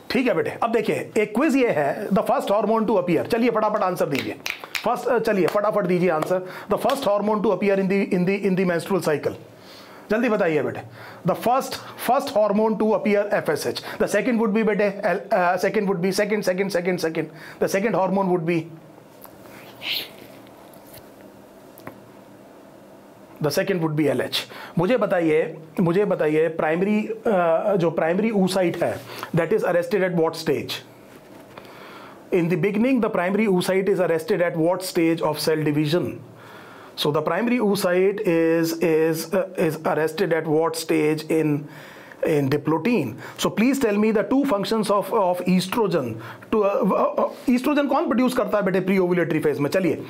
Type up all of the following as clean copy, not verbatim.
ठीक है बेटे, अब देखिए एक क्विज ये है, the first hormone to appear, चलिए फटाफट आंसर दीजिए, चलिए फटाफट दीजिए answer. The first hormone to appear in the menstrual cycle, जल्दी बताइए बेटे। The first hormone to appear FSH, the second would be बेटे second would be second the second hormone would be, the second would be LH। मुझे बताइए primary जो primary oocyte है that is arrested at what stage? In the beginning the primary oocyte is arrested at what stage of cell division? So the primary oocyte is arrested at what stage in diplotin? So please tell me the two functions of estrogen. To estrogen कौन produce करता है बेटे pre ovulatory phase में? चलिए,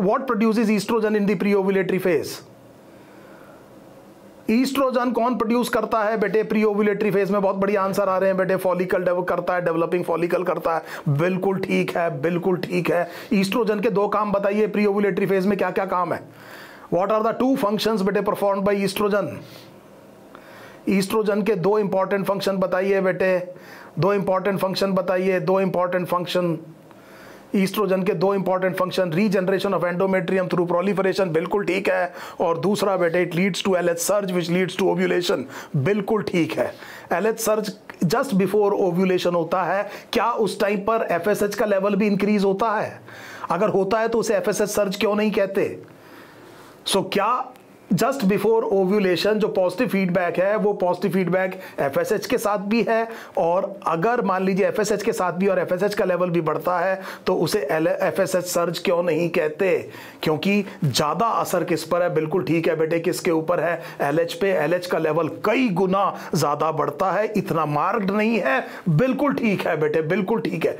what produces estrogen in the pre ovulatory phase? Estrogen कौन produce करता है बेटे प्री ओव्यूलेटरी फेज में? बहुत बढ़िया आंसर आ रहे हैं बेटे, फॉलिकल डेवलप करता है, डेवलपिंग फॉलिकल करता है, बिल्कुल ठीक है, बिल्कुल ठीक है। ईस्ट्रोजन के दो काम बताइए प्री ओव्यूलेटरी फेज में क्या क्या काम है? What are the two functions बेटे परफॉर्म्ड बाय ईस्ट्रोजन? ईस्ट्रोजन के दो इंपॉर्टेंट फंक्शन बताइए बेटे, दो इंपॉर्टेंट फंक्शन बताइए, दो इंपॉर्टेंट फंक्शन। ईस्ट्रोजन के दो important function, regeneration of endometrium through proliferation, बिल्कुल ठीक है, और दूसरा बेटे it leads to LH surge which leads to ovulation, बिल्कुल ठीक है। LH surge just before ovulation होता है, क्या उस टाइम पर FSH का लेवल भी इंक्रीज होता है? अगर होता है तो उसे FSH सर्ज क्यों नहीं कहते? सो क्या जस्ट बिफोर ओव्यूलेशन जो पॉजिटिव फीडबैक है वो पॉजिटिव फीडबैक FSH के साथ भी है, और अगर मान लीजिए FSH के साथ भी और FSH का लेवल भी बढ़ता है तो उसे FSH सर्ज क्यों नहीं कहते? क्योंकि ज्यादा असर किस पर है? बिल्कुल ठीक है बेटे, किसके ऊपर है? LH पे। LH का लेवल कई गुना ज्यादा बढ़ता है, इतना मार्क्ड नहीं है, बिल्कुल ठीक है बेटे, बिल्कुल ठीक है।